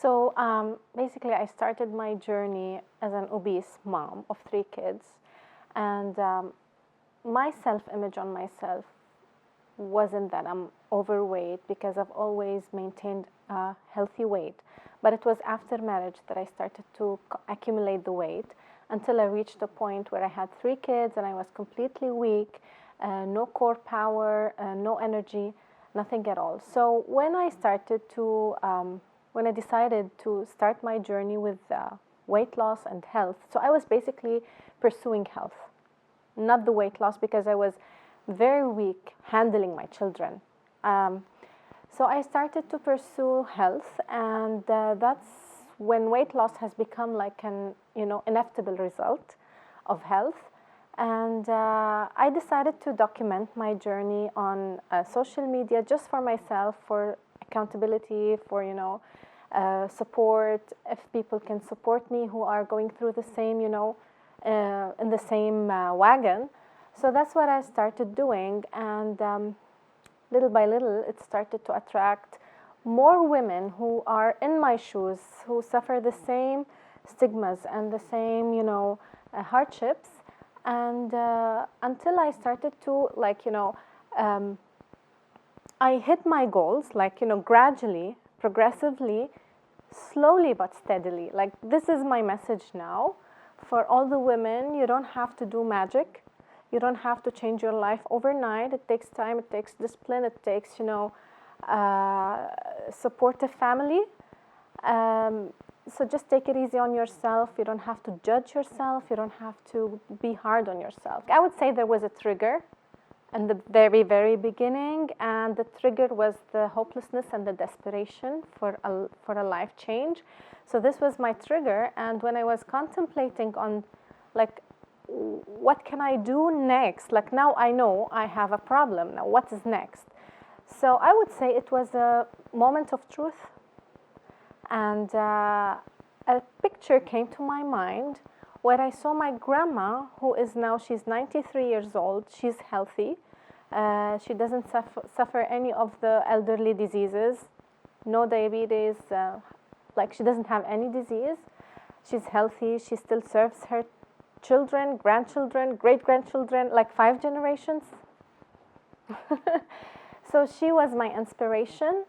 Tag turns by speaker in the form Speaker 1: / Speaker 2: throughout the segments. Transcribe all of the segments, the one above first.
Speaker 1: So basically, I started my journey as an obese mom of 3 kids, and my self-image on myself wasn't that I'm overweight, because I've always maintained a healthy weight. But it was after marriage that I started to accumulate the weight, until I reached a point where I had 3 kids and I was completely weak, no core power, no energy, nothing at all. So when I decided to start my journey with weight loss and health, so I was basically pursuing health, not the weight loss, because I was very weak handling my children. So I started to pursue health, and that's when weight loss has become like an inevitable result of health. And I decided to document my journey on social media, just for myself, for accountability, for support, if people can support me who are going through the same, in the same wagon. So that's what I started doing, and little by little, it started to attract more women who are in my shoes, who suffer the same stigmas and the same, hardships. And until I started to, I hit my goals, gradually, progressively, slowly but steadily. Like, this is my message now for all the women. You don't have to do magic. You don't have to change your life overnight. It takes time, it takes discipline, it takes, supportive family. So just take it easy on yourself. You don't have to judge yourself. You don't have to be hard on yourself. I would say there was a trigger in the very, very beginning, and the trigger was the hopelessness and the desperation for a life change. So this was my trigger, and when I was contemplating on, what can I do next? Like, now I know I have a problem. Now what is next? So I would say it was a moment of truth, and a picture came to my mind where I saw my grandma, who is now, she's 93 years old. She's healthy. She doesn't suffer any of the elderly diseases, no diabetes, she doesn't have any disease. She's healthy. She still serves her children, grandchildren, great-grandchildren, like 5 generations. So she was my inspiration.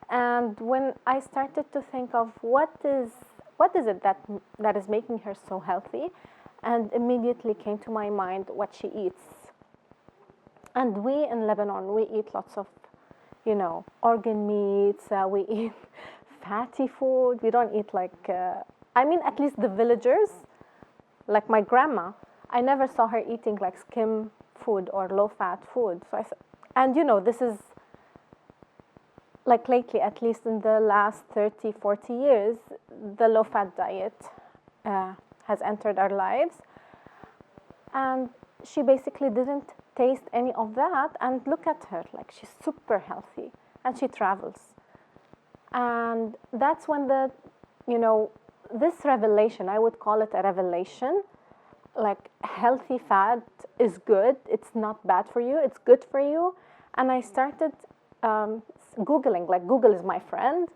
Speaker 1: And when I started to think of what is it that is making her so healthy, and immediately came to my mind what she eats. And we in Lebanon, we eat lots of, organ meats. We eat fatty food. We don't eat at least the villagers, like my grandma, I never saw her eating like skim food or low-fat food. So this is like lately, at least in the last 30, 40 years, the low-fat diet has entered our lives. And she basically didn't taste any of that. And look at her, like, she's super healthy, and she travels. And that's when this revelation, I would call it a revelation, like, healthy fat is good. It's not bad for you. It's good for you. And I started Googling, like, Google is my friend.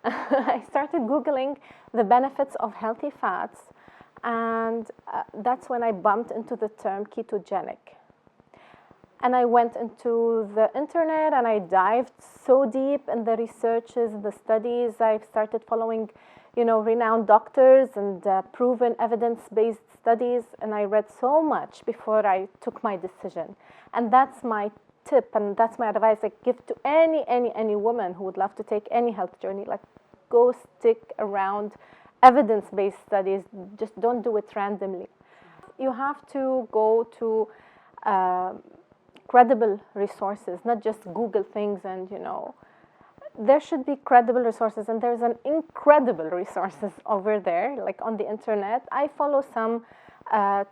Speaker 1: I started Googling the benefits of healthy fats. And that's when I bumped into the term ketogenic. And I went into the internet and I dived so deep in the researches, the studies. I started following, renowned doctors and proven evidence-based studies. And I read so much before I took my decision. And that's my tip, and that's my advice I give to any woman who would love to take any health journey. Like, go stick around evidence-based studies. Just don't do it randomly. You have to go to credible resources, not just Google things. And there should be credible resources, and there's an incredible resources over there, like on the internet. I follow some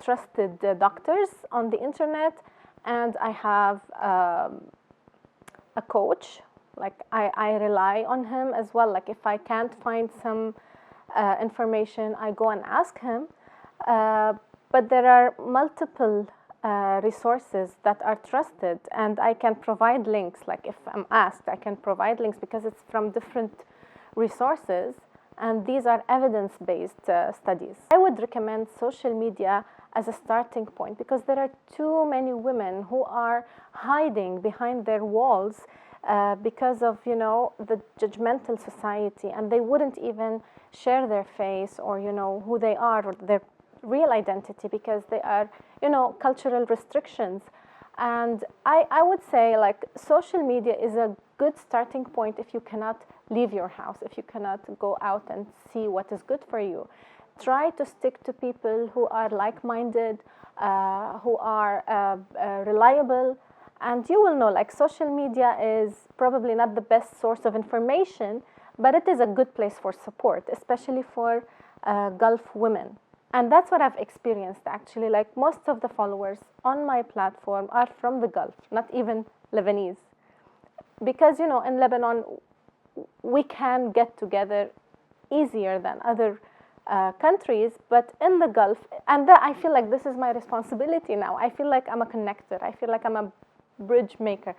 Speaker 1: trusted doctors on the internet, and I have a coach. Like, I rely on him as well. Like, if I can't find some information, I go and ask him. But there are multiple resources that are trusted, and I can provide links. Like, if I'm asked, I can provide links because it's from different resources. and these are evidence-based studies. I would recommend social media as a starting point because there are too many women who are hiding behind their walls because of, you know, the judgmental society, and they wouldn't even share their face or, you know, who they are or their real identity because they are, you know, cultural restrictions. And I would say, like, social media is a good starting point if you cannot leave your house, if you cannot go out and see what is good for you. Try to stick to people who are like-minded, who are reliable, and you will know, like, social media is probably not the best source of information, but it is a good place for support, especially for Gulf women. And that's what I've experienced, actually. Like, most of the followers on my platform are from the Gulf, not even Lebanese. Because, you know, in Lebanon, we can get together easier than other countries, but in the Gulf, and I feel like this is my responsibility now. I feel like I'm a connector. I feel like I'm a bridge maker.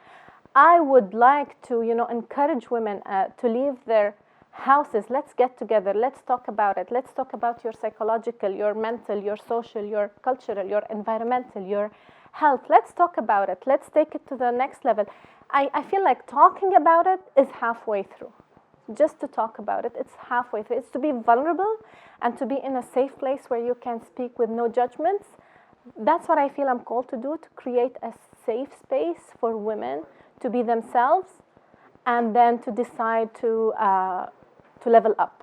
Speaker 1: I would like to, you know, encourage women to leave their houses. Let's get together. Let's talk about it. Let's talk about your psychological, your mental, your social, your cultural, your environmental, your health. Let's talk about it. Let's take it to the next level. I feel like talking about it is halfway through. Just to talk about it, it's halfway through. It's to be vulnerable and to be in a safe place where you can speak with no judgments. That's what I feel I'm called to do, to create a safe space for women to be themselves and then to decide to level up.